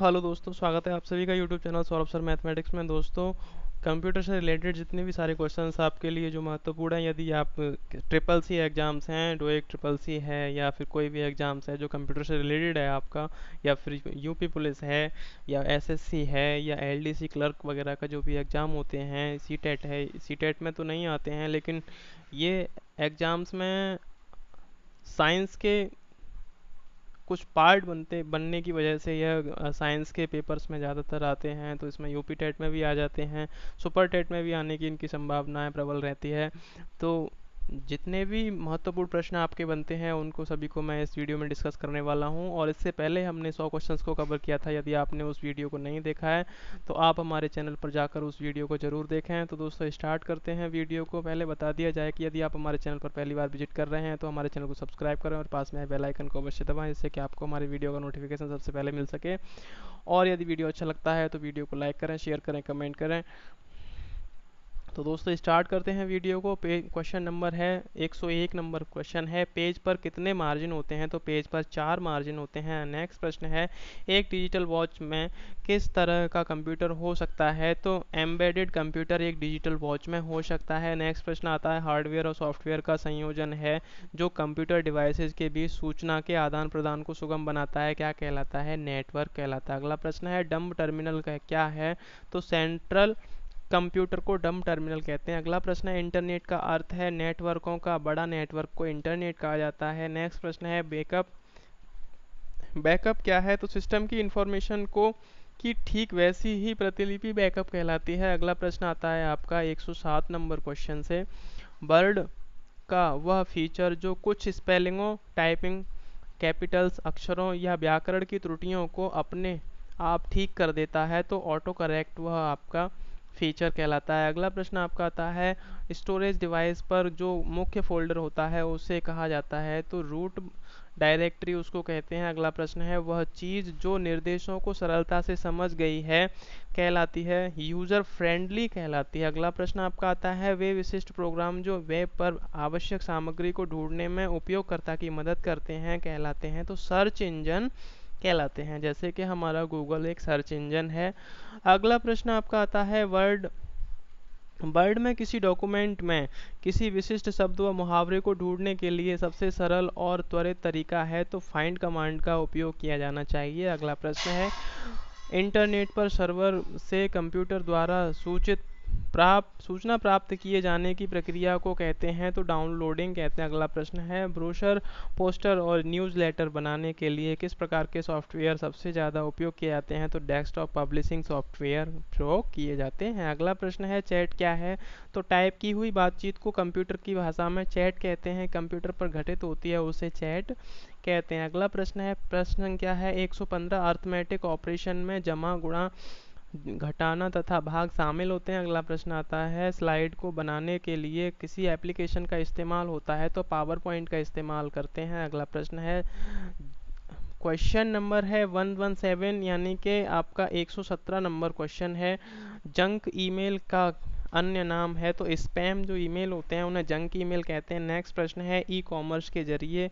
Hello दोस्तों, स्वागत है आप सभी का YouTube channel Saurabh sir mathematics में। दोस्तों, कंप्यूटर से रिलेटेड जितने भी सारे क्वेश्चंस आपके लिए जो महत्वपूर्ण है, यदि आप ट्रिपल सी एग्ज़ाम्स हैं, जो एक ट्रिपल सी है या फिर कोई भी एग्ज़ाम्स है जो कंप्यूटर से रिलेटेड है आपका, या फिर यूपी पुलिस है या एसएससी है या एलडीसी क्लर्क वगैरह का जो भी एग्ज़ाम होते हैं, सीटेट है, सीटेट में तो नहीं आते हैं, लेकिन ये एग्ज़ाम्स में साइंस के कुछ पार्ट बनने की वजह से यह साइंस के पेपर्स में ज़्यादातर आते हैं। तो इसमें यूपी टेट में भी आ जाते हैं, सुपर टेट में भी आने की इनकी संभावनाएं प्रबल रहती है। तो जितने भी महत्वपूर्ण प्रश्न आपके बनते हैं उनको सभी को मैं इस वीडियो में डिस्कस करने वाला हूं। और इससे पहले हमने 100 क्वेश्चंस को कवर किया था। यदि आपने उस वीडियो को नहीं देखा है तो आप हमारे चैनल पर जाकर उस वीडियो को ज़रूर देखें। तो दोस्तों, स्टार्ट करते हैं वीडियो को। पहले बता दिया जाए कि यदि आप हमारे चैनल पर पहली बार विजिट कर रहे हैं तो हमारे चैनल को सब्सक्राइब करें और पास में बेल आइकन को अवश्य दबाएं, जिससे कि आपको हमारी वीडियो का नोटिफिकेशन सबसे पहले मिल सके। और यदि वीडियो अच्छा लगता है तो वीडियो को लाइक करें, शेयर करें, कमेंट करें। तो दोस्तों, स्टार्ट करते हैं वीडियो को। क्वेश्चन नंबर है 101 नंबर क्वेश्चन है, पेज पर कितने मार्जिन होते हैं? तो पेज पर 4 मार्जिन होते हैं। नेक्स्ट प्रश्न है, एक डिजिटल वॉच में किस तरह का कंप्यूटर हो सकता है? तो एम्बेडेड कंप्यूटर एक डिजिटल वॉच में हो सकता है। नेक्स्ट प्रश्न आता है, हार्डवेयर और सॉफ्टवेयर का संयोजन है जो कंप्यूटर डिवाइसेज के बीच सूचना के आदान प्रदान को सुगम बनाता है, क्या कहलाता है? नेटवर्क कहलाता है। अगला प्रश्न है, डम्ब टर्मिनल का क्या है? तो सेंट्रल कंप्यूटर को डम्ब टर्मिनल कहते हैं। अगला प्रश्न है, इंटरनेट का अर्थ है नेटवर्कों का बड़ा नेटवर्क को इंटरनेट कहा जाता है। नेक्स्ट प्रश्न है, बैकअप बैकअप क्या है? तो सिस्टम की इंफॉर्मेशन को की ठीक वैसी ही प्रतिलिपि बैकअप कहलाती है। अगला प्रश्न आता है आपका 107 नंबर क्वेश्चन से, वर्ड का वह फीचर जो कुछ स्पेलिंगों, टाइपिंग, कैपिटल्स अक्षरों या व्याकरण की त्रुटियों को अपने आप ठीक कर देता है, तो ऑटो करेक्ट वह आपका फीचर कहलाता है। अगला प्रश्न आपका आता है, स्टोरेज डिवाइस पर जो मुख्य फोल्डर होता है उसे कहा जाता है? तो रूट डायरेक्टरी उसको कहते हैं। अगला प्रश्न है, वह चीज़ जो निर्देशों को सरलता से समझ गई है कहलाती है? यूज़र फ्रेंडली कहलाती है। अगला प्रश्न आपका आता है, वे विशिष्ट प्रोग्राम जो वेब पर आवश्यक सामग्री को ढूंढने में उपयोगकर्ता की मदद करते हैं कहलाते हैं? तो सर्च इंजन कहलाते हैं, जैसे कि हमारा गूगल एक सर्च इंजन है। अगला प्रश्न आपका आता है, वर्ड वर्ड में किसी डॉक्यूमेंट में किसी विशिष्ट शब्द व मुहावरे को ढूंढने के लिए सबसे सरल और त्वरित तरीका है? तो फाइंड कमांड का उपयोग किया जाना चाहिए। अगला प्रश्न है, इंटरनेट पर सर्वर से कंप्यूटर द्वारा सूचना प्राप्त किए जाने की प्रक्रिया को कहते हैं? तो डाउनलोडिंग कहते हैं। अगला प्रश्न है, ब्रोशर, पोस्टर और न्यूज़लेटर बनाने के लिए किस प्रकार के सॉफ्टवेयर सबसे ज़्यादा उपयोग किए जाते हैं? तो डेस्कटॉप पब्लिशिंग सॉफ्टवेयर प्रयोग किए जाते हैं। अगला प्रश्न है, चैट क्या है? तो टाइप की हुई बातचीत को कंप्यूटर की भाषा में चैट कहते हैं। कंप्यूटर पर घटित होती है उसे चैट कहते हैं। अगला प्रश्न है, प्रश्न क्या है, 115 अर्थमेटिक ऑपरेशन में जमा, गुणा, घटाना तथा भाग शामिल होते हैं। अगला प्रश्न आता है, स्लाइड को बनाने के लिए किसी एप्लीकेशन का इस्तेमाल होता है? तो पावर पॉइंट का इस्तेमाल करते हैं। अगला प्रश्न है, क्वेश्चन नंबर है 117 यानी कि आपका 117 नंबर क्वेश्चन है, जंक ईमेल का अन्य नाम है? तो स्पैम जो ईमेल होते हैं उन्हें जंक ईमेल कहते हैं। नेक्स्ट प्रश्न है, ई कॉमर्स के जरिए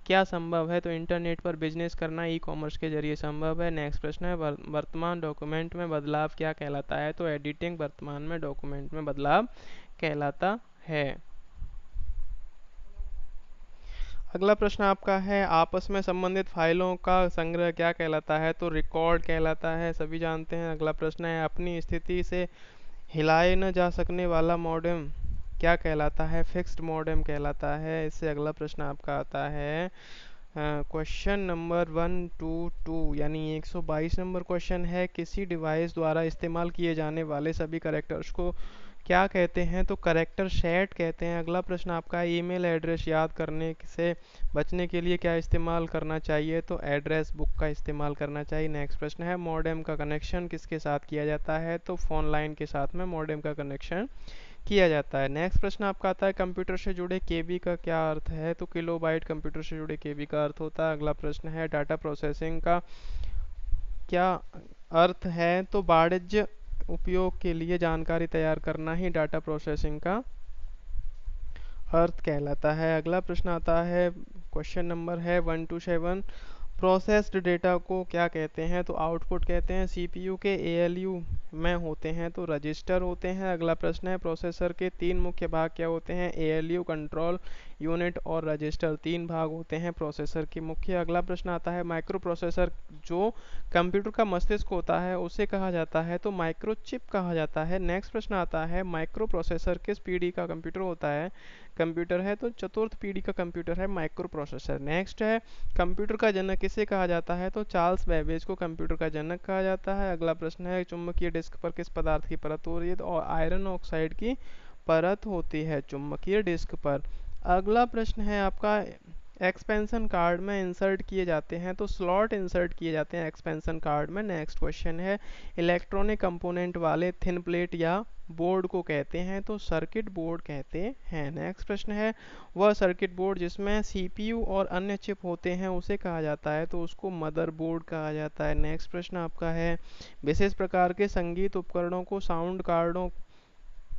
क्या संभव है? तो इंटरनेट पर बिजनेस करना ई कॉमर्स के जरिए संभव है। नेक्स्ट प्रश्न है, वर्तमान डॉक्यूमेंट में बदलाव क्या कहलाता है? तो एडिटिंग वर्तमान में डॉक्यूमेंट में बदलाव कहलाता है। अगला प्रश्न आपका है, आपस में संबंधित फाइलों का संग्रह क्या कहलाता है? तो रिकॉर्ड कहलाता है, सभी जानते हैं। अगला प्रश्न है, अपनी स्थिति से हिलाए न जा सकने वाला मॉडेम क्या कहलाता है? फिक्स्ड मॉडेम कहलाता है। इससे अगला प्रश्न आपका आता है क्वेश्चन नंबर 122 यानी 122 नंबर क्वेश्चन है, किसी डिवाइस द्वारा इस्तेमाल किए जाने वाले सभी करेक्टर्स को क्या कहते हैं? तो करेक्टर सेट कहते हैं। अगला प्रश्न आपका, ईमेल एड्रेस याद करने से बचने के लिए क्या इस्तेमाल करना चाहिए? तो एड्रेस बुक का इस्तेमाल करना चाहिए। नेक्स्ट प्रश्न है, मॉडेम का कनेक्शन किसके साथ किया जाता है? तो फोन लाइन के साथ में मॉडेम का कनेक्शन किया जाता है। नेक्स्ट प्रश्न आपका आता है, कंप्यूटर से जुड़े केबी का क्या अर्थ है? तो किलोबाइट कंप्यूटर से जुड़े केबी का अर्थ होता है। अगला प्रश्न है, डाटा प्रोसेसिंग का क्या अर्थ है? तो वाणिज्य उपयोग के लिए जानकारी तैयार करना ही डाटा प्रोसेसिंग का अर्थ कहलाता है। अगला प्रश्न आता है, क्वेश्चन नंबर है 127, प्रोसेस्ड डेटा को क्या कहते हैं? तो आउटपुट कहते हैं। सीपीयू के एएलयू में होते हैं तो रजिस्टर होते हैं। अगला प्रश्न है प्रोसेसर के तीन मुख्य भाग क्या होते हैं? एएलयू, कंट्रोल यूनिट और रजिस्टर, तीन भाग होते हैं प्रोसेसर के मुख्य। अगला प्रश्न आता है माइक्रो प्रोसेसर जो कंप्यूटर का मस्तिष्क होता है उसे कहा जाता है? तो माइक्रोचिप कहा जाता है। नेक्स्ट प्रश्न आता है माइक्रो प्रोसेसर किस पीढ़ी का कंप्यूटर होता है? कंप्यूटर है तो चतुर्थ पीढ़ी का कंप्यूटर है माइक्रो प्रोसेसर। नेक्स्ट है कंप्यूटर का जनक किसे कहा जाता है? तो चार्ल्स बेबेज को कंप्यूटर का जनक कहा जाता है। अगला प्रश्न है चुंबकीय डिस्क पर किस पदार्थ की परत हो रही है? तो आयरन ऑक्साइड की परत होती है चुंबकीय डिस्क पर। अगला प्रश्न है आपका एक्सपेंशन कार्ड में इंसर्ट किए जाते हैं तो स्लॉट इंसर्ट किए जाते हैं एक्सपेंशन कार्ड में। नेक्स्ट क्वेश्चन है इलेक्ट्रॉनिक कंपोनेंट वाले थिन प्लेट या बोर्ड को कहते हैं? तो सर्किट बोर्ड कहते हैं। नेक्स्ट प्रश्न है वह सर्किट बोर्ड जिसमें सीपीयू और अन्य चिप होते हैं उसे कहा जाता है? तो उसको मदरबोर्ड कहा जाता है। नेक्स्ट प्रश्न आपका है विशेष प्रकार के संगीत उपकरणों को साउंड कार्डों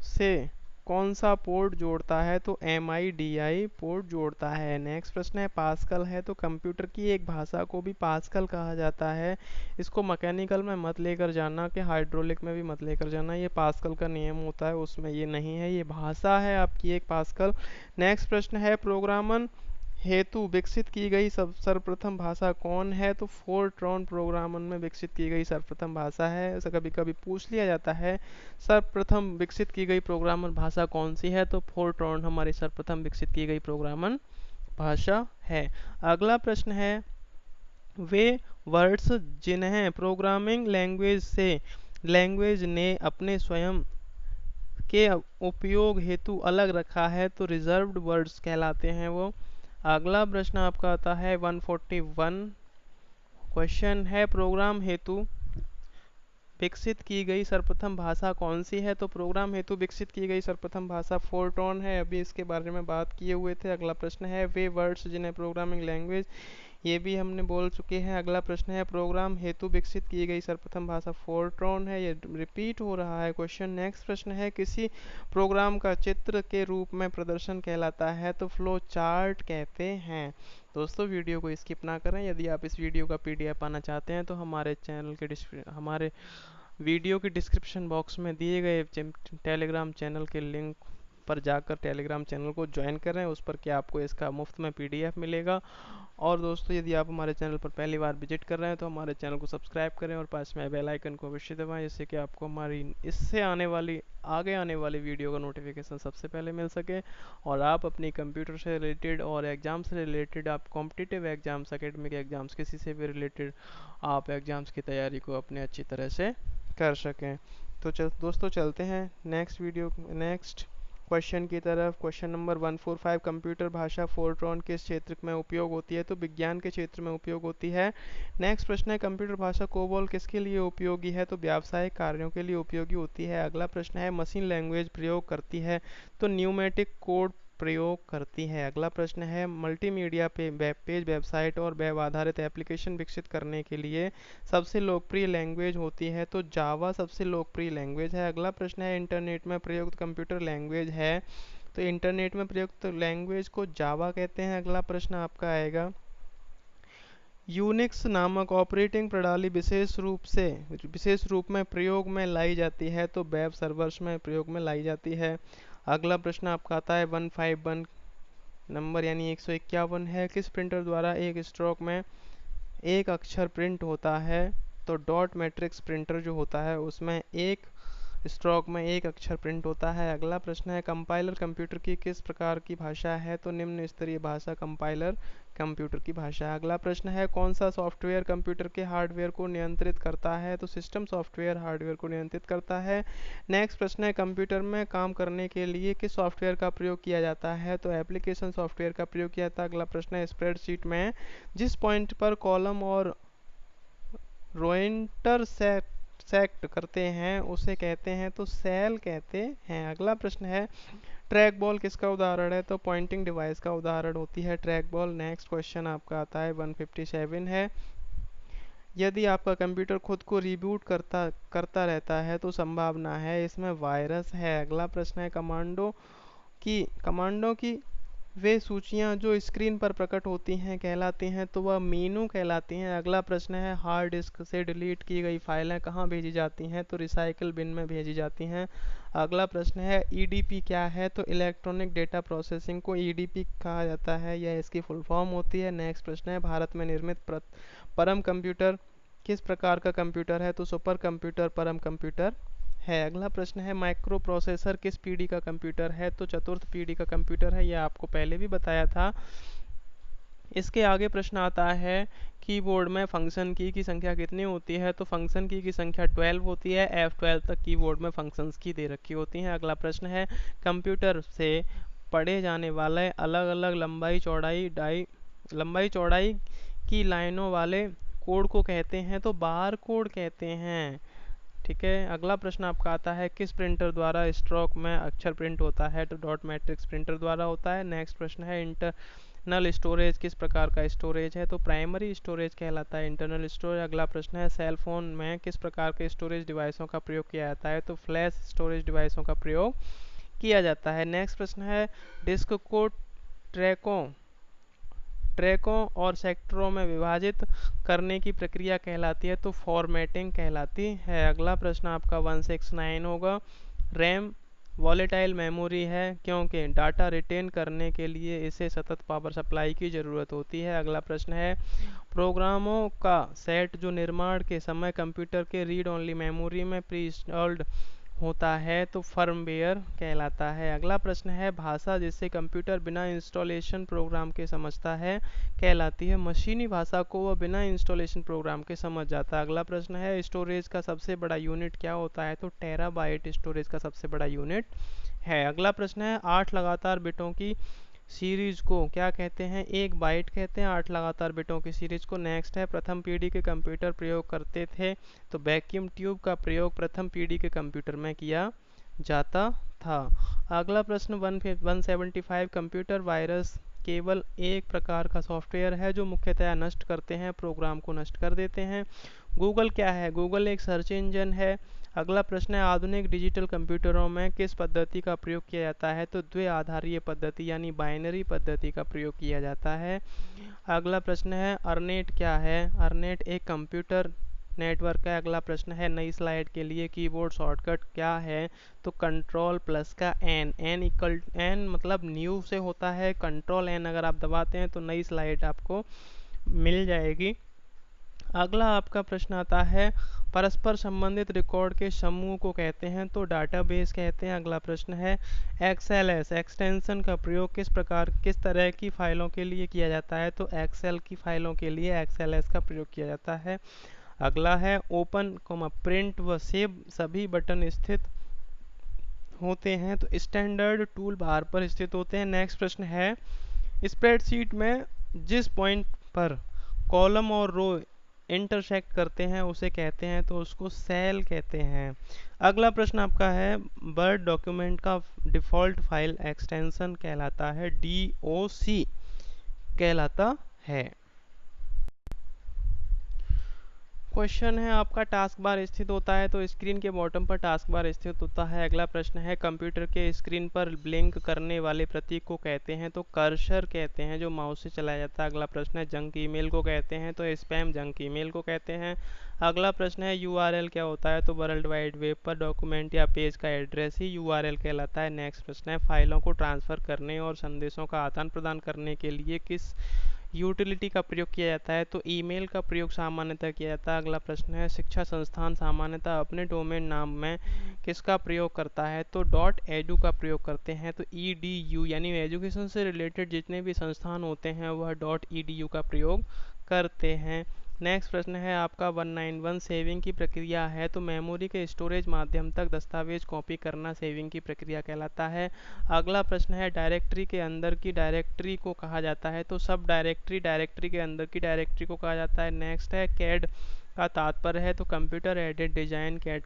से कौन सा पोर्ट जोड़ता है? तो MIDI पोर्ट जोड़ता है। नेक्स्ट प्रश्न है पास्कल है तो कंप्यूटर की एक भाषा को भी पास्कल कहा जाता है? इसको मैकेनिकल में मत लेकर जाना कि हाइड्रोलिक में भी मत लेकर जाना, ये पास्कल का नियम होता है उसमें ये नहीं है, ये भाषा है आपकी एक पास्कल। नेक्स्ट प्रश्न है प्रोग्रामन हेतु विकसित की गई सर्वप्रथम भाषा कौन है? तो फोरट्रॉन प्रोग्रामन में विकसित की गई सर्वप्रथम भाषा है। ऐसा कभी कभी पूछ लिया जाता है सर्वप्रथम विकसित की गई प्रोग्रामन भाषा कौन सी है? तो फोरट्रॉन हमारी सर्वप्रथम विकसित की गई प्रोग्रामन भाषा है। अगला प्रश्न है वे वर्ड्स जिन्हें प्रोग्रामिंग लैंग्वेज ने अपने स्वयं के उपयोग हेतु अलग रखा है तो रिजर्व्ड वर्ड्स कहलाते हैं वो। अगला प्रश्न आपका आता है 141 क्वेश्चन है प्रोग्राम हेतु विकसित की गई सर्वप्रथम भाषा कौन सी है? तो प्रोग्राम हेतु विकसित की गई सर्वप्रथम भाषा फोरट्रॉन है, अभी इसके बारे में बात किए हुए थे। अगला प्रश्न है वे वर्ड्स जिन्हें प्रोग्रामिंग लैंग्वेज, ये भी हमने बोल चुके हैं। अगला प्रश्न है प्रोग्राम हेतु विकसित की गई सर्वप्रथम भाषा फोरट्रॉन है, ये रिपीट हो रहा है क्वेश्चन। नेक्स्ट प्रश्न है किसी प्रोग्राम का चित्र के रूप में प्रदर्शन कहलाता है? तो फ्लो चार्ट कहते हैं। दोस्तों वीडियो को स्किप ना करें। यदि आप इस वीडियो का PDF पाना चाहते हैं तो हमारे वीडियो के डिस्क्रिप्शन बॉक्स में दिए गए टेलीग्राम चैनल के लिंक पर जाकर टेलीग्राम चैनल को ज्वाइन करें, उस पर क्या आपको इसका मुफ्त में PDF मिलेगा। और दोस्तों यदि आप हमारे चैनल पर पहली बार विजिट कर रहे हैं तो हमारे चैनल को सब्सक्राइब करें और पास में बेल आइकन को अवश्य दबाएं, जिससे कि आपको हमारी इससे आगे आने वाली वीडियो का नोटिफिकेशन सबसे पहले मिल सके और आप अपनी कंप्यूटर से रिलेटेड और एग्जाम से रिलेटेड, आप कॉम्पिटिटिव एग्जाम्स, एकेडमिक एग्जाम्स, किसी से भी रिलेटेड आप एग्जाम्स की तैयारी को अपने अच्छी तरह से कर सकें। तो दोस्तों चलते हैं नेक्स्ट क्वेश्चन की तरफ। क्वेश्चन नंबर 145 कंप्यूटर भाषा फोरट्रॉन किस क्षेत्र में उपयोग होती है? तो विज्ञान के क्षेत्र में उपयोग होती है। नेक्स्ट प्रश्न है कंप्यूटर भाषा कोबोल किसके लिए उपयोगी है? तो व्यावसायिक कार्यों के लिए उपयोगी होती है। अगला प्रश्न है मशीन लैंग्वेज प्रयोग करती है? तो न्यूमेटिक कोड प्रयोग करती है। अगला प्रश्न है मल्टीमीडिया पे वेब पेज, वेबसाइट और वेब आधारित एप्लीकेशन विकसित करने के लिए सबसे लोकप्रिय लैंग्वेज होती है? तो जावा सबसे लोकप्रिय लैंग्वेज है। अगला प्रश्न है इंटरनेट में प्रयुक्त कंप्यूटर लैंग्वेज है? तो इंटरनेट में प्रयुक्त लैंग्वेज को जावा कहते हैं। अगला प्रश्न आपका आएगा यूनिक्स नामक ऑपरेटिंग प्रणाली विशेष रूप में प्रयोग में लाई जाती है? तो वेब सर्वर्स में प्रयोग में लाई जाती है। अगला प्रश्न आपका आता है 151 नंबर यानी 151 है किस प्रिंटर द्वारा एक स्ट्रोक में एक अक्षर प्रिंट होता है? तो डॉट मैट्रिक्स प्रिंटर जो होता है उसमें एक स्ट्रोक में एक अक्षर प्रिंट होता है। अगला प्रश्न है कंपाइलर कंप्यूटर की किस प्रकार की भाषा है? तो निम्न स्तरीय भाषा कंपाइलर कंप्यूटर की भाषा है। अगला प्रश्न है कौन सा सॉफ्टवेयर कंप्यूटर के हार्डवेयर को नियंत्रित करता है? तो सिस्टम सॉफ्टवेयर हार्डवेयर को नियंत्रित करता है। नेक्स्ट प्रश्न है कंप्यूटर में काम करने के लिए किस सॉफ्टवेयर का प्रयोग किया जाता है? तो एप्लीकेशन सॉफ्टवेयर का प्रयोग किया जाता है। अगला प्रश्न है स्प्रेडशीट में जिस पॉइंट पर कॉलम और रो सेक्ट करते हैं उसे कहते हैं? तो सेल कहते हैं। अगला प्रश्न है ट्रैक बॉल किसका उदाहरण है? तो पॉइंटिंग डिवाइस का उदाहरण होती है ट्रैक बॉल। नेक्स्ट क्वेश्चन आपका आता है 157 है यदि आपका कंप्यूटर खुद को रिबूट करता रहता है तो संभावना है इसमें वायरस है। अगला प्रश्न है कमांडो की वे सूचियां जो स्क्रीन पर प्रकट होती हैं कहलाती हैं, तो वह मेनू कहलाती हैं। अगला प्रश्न है हार्ड डिस्क से डिलीट की गई फाइलें कहाँ भेजी जाती हैं, तो रिसाइकल बिन में भेजी जाती हैं। अगला प्रश्न है ईडीपी क्या है, तो इलेक्ट्रॉनिक डेटा प्रोसेसिंग को ईडीपी कहा जाता है, यह इसकी फुल फॉर्म होती है। नेक्स्ट प्रश्न है भारत में निर्मित परम कंप्यूटर किस प्रकार का कंप्यूटर है, तो सुपर कंप्यूटर परम कंप्यूटर है। अगला प्रश्न है माइक्रो प्रोसेसर किस पीढ़ी का कंप्यूटर है, तो चतुर्थ पीढ़ी का कंप्यूटर है, यह आपको पहले भी बताया था। इसके आगे प्रश्न आता है कीबोर्ड में फंक्शन की संख्या कितनी होती है, तो फंक्शन की संख्या 12 होती है। F12 तक कीबोर्ड में फंक्शंस की दे रखी होती हैं। अगला प्रश्न है कंप्यूटर से पढ़े जाने वाले अलग अलग लंबाई चौड़ाई की लाइनों वाले कोड को कहते हैं, तो बार कोड कहते हैं। ठीक है, अगला प्रश्न आपका आता है किस प्रिंटर द्वारा स्ट्रोक में अक्षर प्रिंट होता है, तो डॉट मैट्रिक्स प्रिंटर द्वारा होता है। नेक्स्ट प्रश्न है इंटरनल स्टोरेज किस प्रकार का स्टोरेज है, तो प्राइमरी स्टोरेज कहलाता है इंटरनल स्टोरेज। अगला प्रश्न है सेल फोन में किस प्रकार के स्टोरेज डिवाइसों का प्रयोग किया जाता है, तो फ्लैश स्टोरेज डिवाइसों का प्रयोग किया जाता है। नेक्स्ट प्रश्न है डिस्क को ट्रैकों ट्रैकों और सेक्टरों में विभाजित करने की प्रक्रिया कहलाती है, तो फॉर्मेटिंग कहलाती है। अगला प्रश्न आपका 169 होगा रैम वॉलेटाइल मेमोरी है क्योंकि डाटा रिटेन करने के लिए इसे सतत पावर सप्लाई की ज़रूरत होती है। अगला प्रश्न है प्रोग्रामों का सेट जो निर्माण के समय कंप्यूटर के रीड ओनली मेमोरी में प्री इंस्टॉल्ड होता है, तो फर्मवेयर कहलाता है। अगला प्रश्न है भाषा जिससे कंप्यूटर बिना इंस्टॉलेशन प्रोग्राम के समझता है कहलाती है मशीनी भाषा को वह बिना इंस्टॉलेशन प्रोग्राम के समझ जाता है। अगला प्रश्न है स्टोरेज का सबसे बड़ा यूनिट क्या होता है, तो टेराबाइट स्टोरेज का सबसे बड़ा यूनिट है। अगला प्रश्न है 8 लगातार बिटों की सीरीज को क्या कहते हैं, एक बाइट कहते हैं 8 लगातार बिटों की सीरीज को। नेक्स्ट है प्रथम पीढ़ी के कंप्यूटर प्रयोग करते थे, तो वैक्यूम ट्यूब का प्रयोग प्रथम पीढ़ी के कंप्यूटर में किया जाता था। अगला प्रश्न 175 कंप्यूटर वायरस केवल एक प्रकार का सॉफ्टवेयर है जो मुख्यतया नष्ट करते हैं, प्रोग्राम को नष्ट कर देते हैं। गूगल क्या है, गूगल एक सर्च इंजन है। अगला प्रश्न है आधुनिक डिजिटल कंप्यूटरों में किस पद्धति का प्रयोग किया जाता है, तो द्विआधारीय पद्धति यानी बाइनरी पद्धति का प्रयोग किया जाता है। अगला प्रश्न है अर्नेट क्या है, अर्नेट एक कंप्यूटर नेटवर्क है। अगला प्रश्न है नई स्लाइड के लिए कीबोर्ड शॉर्टकट क्या है, तो कंट्रोल प्लस का एन मतलब न्यू से होता है, कंट्रोल एन अगर आप दबाते हैं तो नई स्लाइड आपको मिल जाएगी। अगला आपका प्रश्न आता है परस्पर संबंधित रिकॉर्ड के समूह को कहते हैं, तो डाटाबेस कहते हैं। अगला प्रश्न है एक्सएलएस एक्सटेंशन का प्रयोग किस तरह की फाइलों के लिए किया जाता है, तो एक्सेल की फाइलों के लिए एक्सएलएस का प्रयोग किया जाता है। अगला है ओपन प्रिंट व सेव सभी बटन स्थित होते हैं, तो स्टैंडर्ड टूल बार पर स्थित होते हैं। नेक्स्ट प्रश्न है स्प्रेडशीट में जिस पॉइंट पर कॉलम और रो इंटरसेक्ट करते हैं उसे कहते हैं, तो उसको सेल कहते हैं। अगला प्रश्न आपका है वर्ड डॉक्यूमेंट का डिफ़ॉल्ट फाइल एक्सटेंशन कहलाता है डीओसी कहलाता है। क्वेश्चन है आपका टास्क बार स्थित होता है, तो स्क्रीन के बॉटम पर टास्क बार स्थित होता है। अगला प्रश्न है कंप्यूटर के स्क्रीन पर ब्लिंक करने वाले प्रतीक को कहते हैं, तो कर्सर कहते हैं जो माउस से चलाया जाता है। अगला प्रश्न है जंक ईमेल को कहते हैं, तो स्पैम जंक ईमेल को कहते हैं। अगला प्रश्न है यूआरएल क्या होता है, तो वर्ल्ड वाइड वेब पर डॉक्यूमेंट या पेज का एड्रेस ही यूआरएल कहलाता है। नेक्स्ट प्रश्न है फाइलों को ट्रांसफ़र करने और संदेशों का आदान प्रदान करने के लिए किस यूटिलिटी का प्रयोग किया जाता है, तो ईमेल का प्रयोग सामान्यतः किया जाता है। अगला प्रश्न है शिक्षा संस्थान सामान्यतः अपने डोमेन नाम में किसका प्रयोग करता है, तो .edu का प्रयोग करते हैं। तो edu यानी एजुकेशन से रिलेटेड जितने भी संस्थान होते हैं वह .edu का प्रयोग करते हैं। नेक्स्ट प्रश्न है आपका 191 सेविंग की प्रक्रिया है, तो मेमोरी के स्टोरेज माध्यम तक दस्तावेज कॉपी करना सेविंग की प्रक्रिया कहलाता है। अगला प्रश्न है डायरेक्टरी के अंदर की डायरेक्टरी को कहा जाता है, तो सब डायरेक्टरी के अंदर की डायरेक्टरी को कहा जाता है। नेक्स्ट है कैड का तात्पर्य है, तो कंप्यूटर एडेड डिजाइन कैड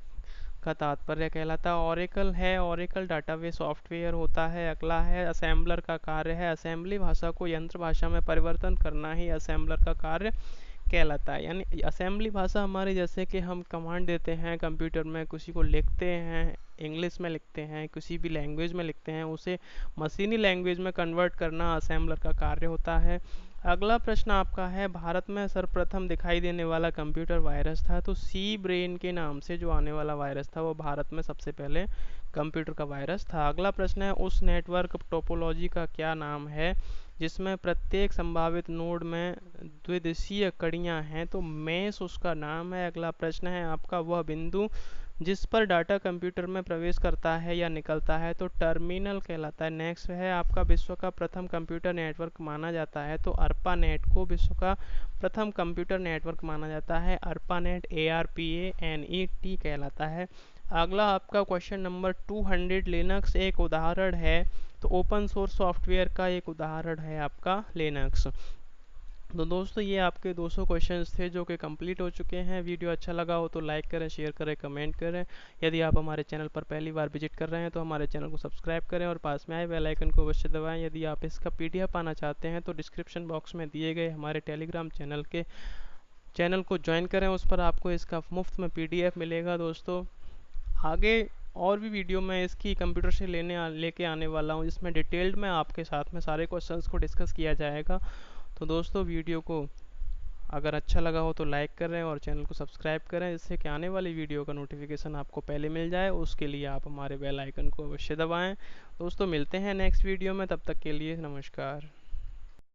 का तात्पर्य कहलाता है। ओरेकल है, ओरेकल डाटाबेस सॉफ्टवेयर होता है। अगला है असेंबलर का कार्य है, असेंबली भाषा को यंत्र भाषा में परिवर्तन करना ही असेंबलर का कार्य कहलाता है। यानी असेंबली भाषा हमारे जैसे कि हम कमांड देते हैं कंप्यूटर में, किसी को लिखते हैं, इंग्लिश में लिखते हैं, किसी भी लैंग्वेज में लिखते हैं, उसे मशीनी लैंग्वेज में कन्वर्ट करना असेंबलर का कार्य होता है। अगला प्रश्न आपका है, भारत में सर्वप्रथम दिखाई देने वाला कंप्यूटर वायरस था। तो सी ब्रेन के नाम से जो आने वाला वायरस था वो भारत में सबसे पहले कंप्यूटर का वायरस था। अगला प्रश्न है, उस नेटवर्क टोपोलॉजी का क्या नाम है जिसमें प्रत्येक संभावित नोड में द्विदिशीय कड़ियां हैं। तो मेश उसका नाम है। अगला प्रश्न है आपका, वह बिंदु जिस पर डाटा कंप्यूटर में प्रवेश करता है या निकलता है तो टर्मिनल कहलाता है। नेक्स्ट है आपका, विश्व का प्रथम कंप्यूटर नेटवर्क माना जाता है। तो अर्पानेट को विश्व का प्रथम कंप्यूटर नेटवर्क माना जाता है। अर्पानेट ARPANET कहलाता है। अगला आपका क्वेश्चन नंबर 200, लिनक्स एक उदाहरण है। तो ओपन सोर्स सॉफ्टवेयर का एक उदाहरण है आपका लिनक्स। तो दोस्तों ये आपके 200 क्वेश्चंस थे जो कि कंप्लीट हो चुके हैं। वीडियो अच्छा लगा हो तो लाइक करें, शेयर करें, कमेंट करें। यदि आप हमारे चैनल पर पहली बार विजिट कर रहे हैं तो हमारे चैनल को सब्सक्राइब करें और पास में आए बेल आइकन को अवश्य दबाएं। यदि आप इसका PDF पाना चाहते हैं तो डिस्क्रिप्शन बॉक्स में दिए गए हमारे टेलीग्राम चैनल को ज्वाइन करें, उस पर आपको इसका मुफ्त में PDF मिलेगा। दोस्तों आगे और भी वीडियो मैं इसकी कंप्यूटर से लेके आने वाला हूँ, जिसमें डिटेल्ड में आपके साथ में सारे क्वेश्चंस को डिस्कस किया जाएगा। तो दोस्तों वीडियो को अगर अच्छा लगा हो तो लाइक करें और चैनल को सब्सक्राइब करें, जिससे कि आने वाली वीडियो का नोटिफिकेशन आपको पहले मिल जाए। उसके लिए आप हमारे बेल आइकन को अवश्य दबाएं। दोस्तों मिलते हैं नेक्स्ट वीडियो में, तब तक के लिए नमस्कार।